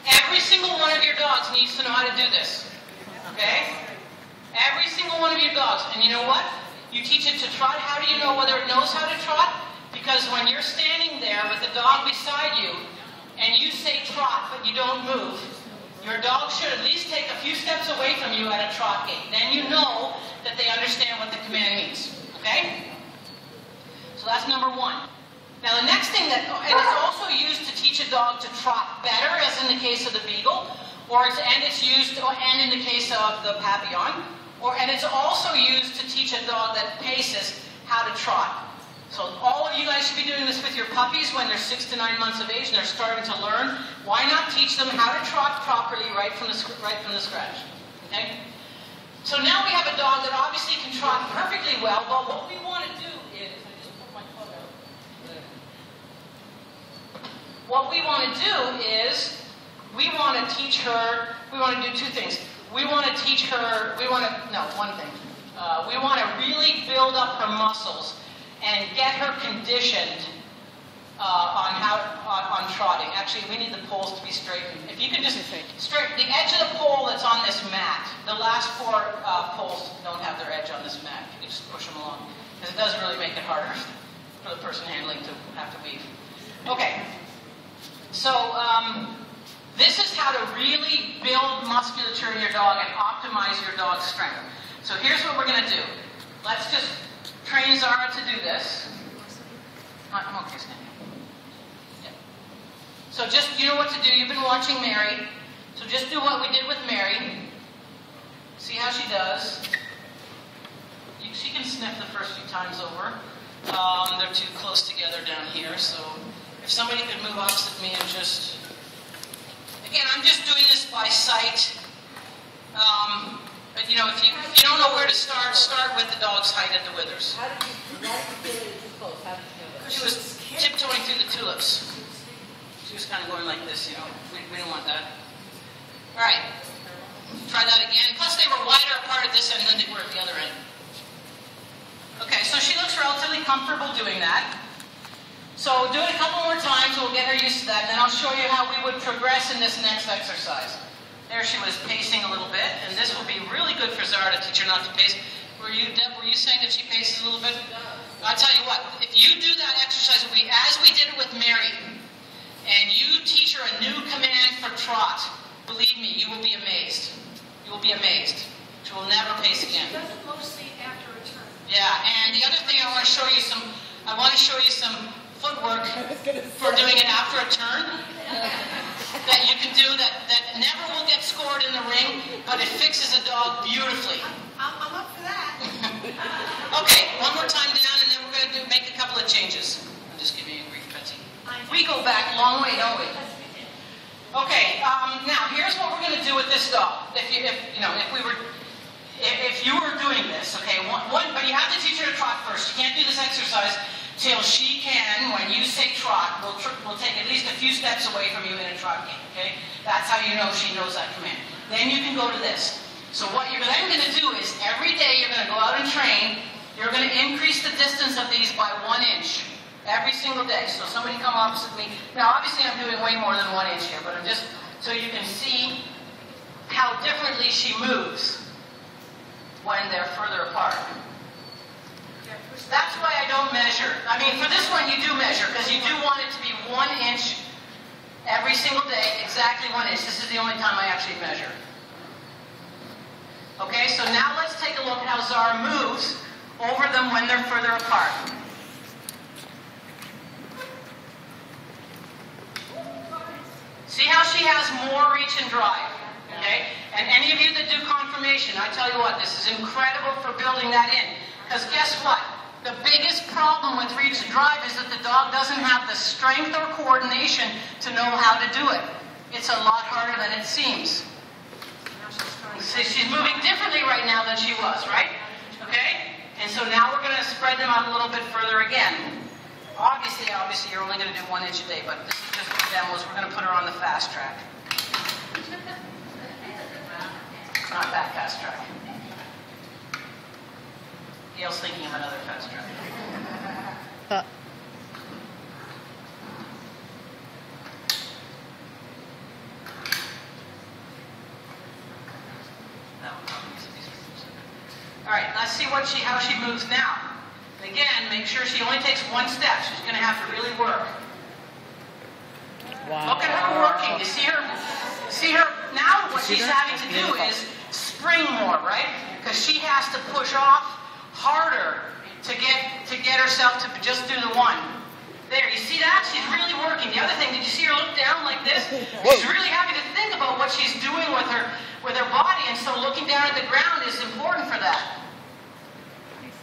Every single one of your dogs needs to know how to do this. Okay? Every single one of your dogs. And you know what? You teach it to trot. How do you know whether it knows how to trot? Because when you're standing there with the dog beside you, and you say trot, but you don't move, your dog should at least take a few steps away from you at a trot gait. Then you know that they understand what the command means. Okay? So that's number one. Now the next thing that, and it's also used to teach a dog to trot better, as in the case of the beagle, and it's used, and in the case of the Papillon, and it's also used to teach a dog that paces how to trot. So all of you guys should be doing this with your puppies when they're 6 to 9 months of age and they're starting to learn. Why not teach them how to trot properly right from the scratch? Okay? So now we have a dog that obviously can trot perfectly well, but what we want to do is, I just put my foot out. What we want to do is, we want to teach her, we want to do two things. We want to teach her, one thing. We want to really build up her muscles and get her conditioned on trotting. Actually, we need the poles to be straightened. If you can just straighten the edge of the pole that's on this mat. The last 4 poles don't have their edge on this mat. You can just push them along. Because it does really make it harder for the person handling to have to weave. Okay. So, this is how to really build musculature in your dog and optimize your dog's strength. So here's what we're going to do. Let's just train Zara to do this. I'm okay, Stanley. Yeah. So just, you know what to do. You've been watching Mary. So just do what we did with Mary. See how she does. She can sniff the first few times over. They're too close together down here. So if somebody could move opposite me and just... Again, I'm just doing this by sight. But you know, if you don't know where to start with the dog's height at the withers. Why did you get it too close? How did you know that? She was tiptoeing through the tulips. She was kind of going like this, you know. We don't want that. All right. Try that again. Plus, they were wider apart at this end than they were at the other end. Okay, so she looks relatively comfortable doing that. So do it a couple more times. We'll get her used to that. And then I'll show you how we would progress in this next exercise. There she was pacing a little bit, and this will be really good for Zara to teach her not to pace. Were you, Deb, were you saying that she paces a little bit? I'll tell you what, if you do that exercise, as we did it with Mary, and you teach her a new command for trot, believe me, you will be amazed. You will be amazed. She will never pace again. She does it mostly after a turn. Yeah, and the other thing I want to show you some footwork for doing it after a turn. That you can do that never will get scored in the ring, but it fixes a dog beautifully. I'm up for that. Okay, one more time down, and then we're going to make a couple of changes. I'm just giving you a brief, Betsy. We go back a long way, don't we? Okay, now here's what we're going to do with this dog. If you were doing this, okay, but you have to teach her to trot first. You can't do this exercise till she can, when you say trot, we'll take at least a few steps away from you in a trot gait, okay? That's how you know she knows that command. Then you can go to this. So what you're then going to do is, every day you're going to go out and train, you're going to increase the distance of these by 1 inch. Every single day. So somebody come opposite me. Now obviously I'm doing way more than 1 inch here, but I'm just, so you can see how differently she moves when they're further apart. That's why I don't measure. I mean, for this one you do measure, because you do want it to be 1 inch every single day, exactly 1 inch. This is the only time I actually measure. Okay, so now let's take a look at how Zara moves over them when they're further apart. See how she has more reach and drive, okay? And any of you that do confirmation, I tell you what, this is incredible for building that in. Because guess what? The biggest problem with reach and drive is that the dog doesn't have the strength or coordination to know how to do it. It's a lot harder than it seems. See, she's moving differently right now than she was, right? Okay? And so now we're going to spread them out a little bit further again. Obviously, you're only going to do 1 inch a day, but this is just for demos. We're going to put her on the fast track. Not that fast track. Gail's thinking of another fast track. All right, let's see how she moves now. Again, make sure she only takes one step. She's going to have to really work. Wow. Look at her working. You see her? See her? Now what she's having to do is spring more, right? Because she has to push off harder to get herself to just do the one. There, you see that? She's really working. The other thing, did you see her look down like this? She's really having to think about what she's doing with her body, and so looking down at the ground is important for that.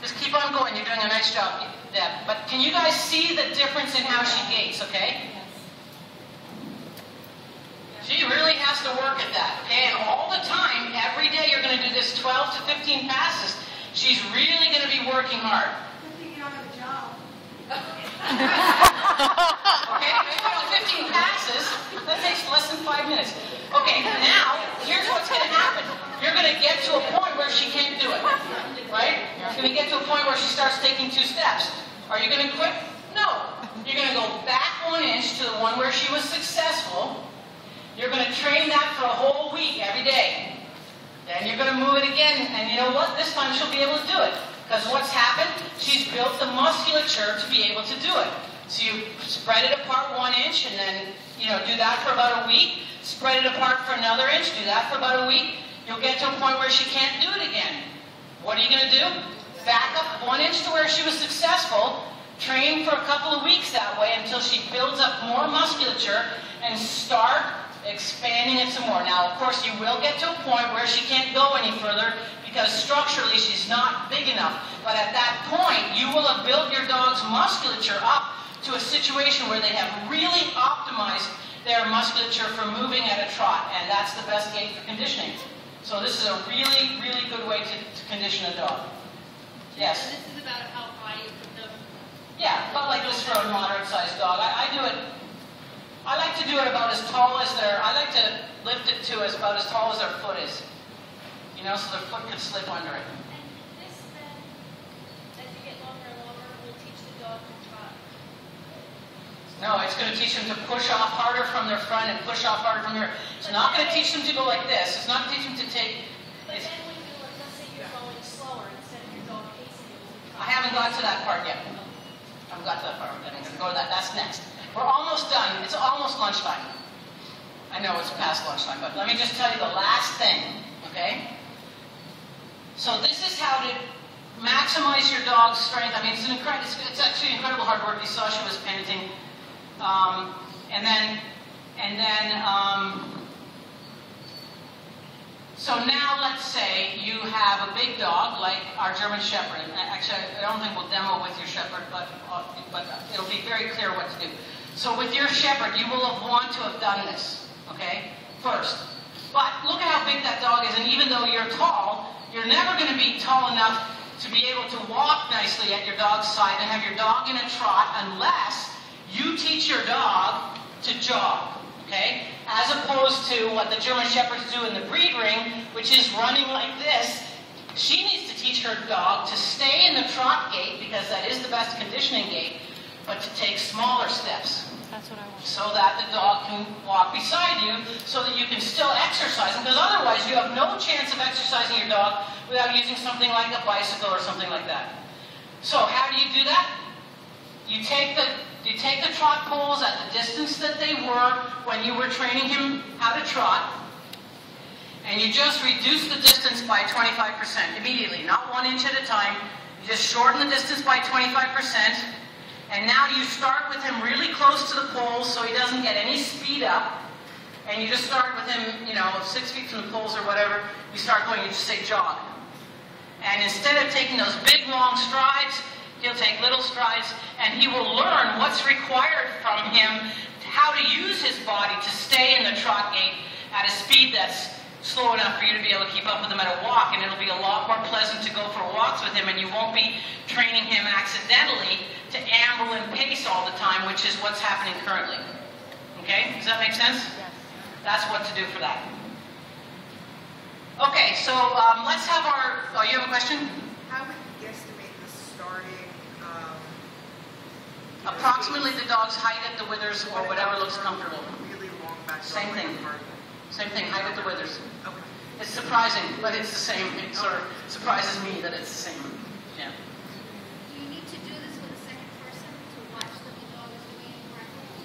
Just keep on going. You're doing a nice job, Deb. But can you guys see the difference in how she gates, okay? She really has to work at that, okay? And all the time, every day, you're going to do this 12 to 15 passes. She's really going to be working hard. I think you don't have a job. Okay, maybe 15 passes. That takes less than 5 minutes. Okay, now, here's what's going to happen. You're going to get to a point where she can't do it, right? You're going to get to a point where she starts taking 2 steps. Are you going to quit? No. You're going to go back 1 inch to the one where she was successful. You're going to train that for a whole week, every day. Then you're going to move it again, and you know what? This time she'll be able to do it. Because what's happened? She's built the musculature to be able to do it. So you spread it apart 1 inch, and then, do that for about a week. Spread it apart for another inch, do that for about a week. You'll get to a point where she can't do it again. What are you going to do? Back up 1 inch to where she was successful. Train for a couple of weeks that way until she builds up more musculature and start expanding it some more. Now, of course, you will get to a point where she can't go any further because structurally she's not big enough. But at that point, you will have built your dog's musculature up to a situation where they have really optimized their musculature for moving at a trot, and that's the best gait for conditioning. So this is a really, really good way to condition a dog. Yes? This is about how high you put them. Yeah, about like this for a moderate-sized dog. I do it. I like to do it about as tall as I like to lift it to about as tall as their foot is. So their foot can slip under it. And this then, as you get longer and longer, will teach the dog to trot. No, it's going to teach them to push off harder from their front and push off harder from their... It's not going to teach them to go like this. It's not going to teach them to take... But then when you, let's say you're going slower instead of your dog pacing you. I haven't got to that part yet. I haven't got to that part. I'm going to go to that. That's next. We're almost done. It's almost lunchtime. I know it's past lunchtime, but let me just tell you the last thing, okay? So this is how to maximize your dog's strength. I mean, it's actually incredible hard work. You saw she was panting. So now let's say you have a big dog like our German Shepherd. Actually, I don't think we'll demo with your Shepherd, but it'll be very clear what to do. So with your Shepherd, you will have want to have done this, okay, first. But look at how big that dog is, and even though you're tall, you're never going to be tall enough to be able to walk nicely at your dog's side and have your dog in a trot unless you teach your dog to jog, okay? As opposed to what the German Shepherds do in the breed ring, which is running like this. She needs to teach her dog to stay in the trot gait, because that is the best conditioning gait, but to take smaller steps. That's what I want. So that the dog can walk beside you, so that you can still exercise them, because otherwise you have no chance of exercising your dog without using something like a bicycle or something like that. So how do you do that? You take the trot poles at the distance that they were when you were training him how to trot, and you just reduce the distance by 25% immediately, not 1 inch at a time. You just shorten the distance by 25%. And now you start with him really close to the poles so he doesn't get any speed up. And you just start with him, 6 feet from the poles or whatever. You start going, you just say jog. And instead of taking those big long strides, he'll take little strides, and he will learn what's required from him, how to use his body to stay in the trot gait at a speed that's slow enough for you to be able to keep up with him at a walk. And it'll be a lot more pleasant to go for walks with him, and you won't be training him accidentally to amble and pace all the time, which is what's happening currently. Okay? Does that make sense? Yes. That's what to do for that. Okay, so let's have our... Oh, you have a question? How would you guesstimate the starting? Approximately the dog's height at the withers or whatever looks comfortable. Really long back. Same thing. Same thing, height at the withers. Okay. It's surprising, but it's the same. It sort of surprises me that it's the same. Yeah. Do you need to do this with a second person to watch what the dog is doing correctly?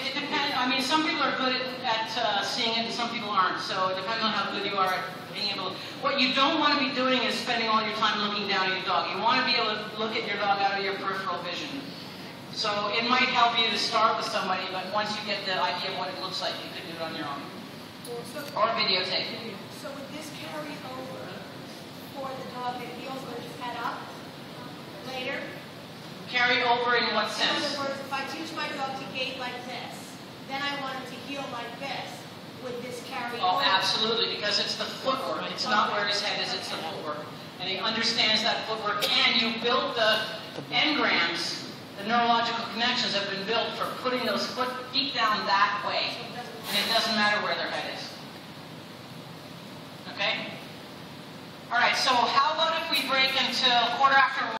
It depends. I mean, some people are good at seeing it, and some people aren't. So it depends on how good you are at being able to. What you don't want to be doing is spending all your time looking down at your dog. You want to be able to look at your dog out of your peripheral vision. So it might help you to start with somebody, but once you get the idea of what it looks like, you can do it on your own. Or videotape. So would this carry over for the dog that heels with his head up later? Carry over in what In sense? other words, if I teach my dog to gait like this, then I want him to heel like this, would this carry Oh, over? absolutely, because it's the footwork. It's not where his head is, it's the footwork. And he understands that footwork, and you built the engrams. The neurological connections have been built for putting those feet down that way. And it doesn't matter where their head is. Okay? All right, so how about if we break until 1:15?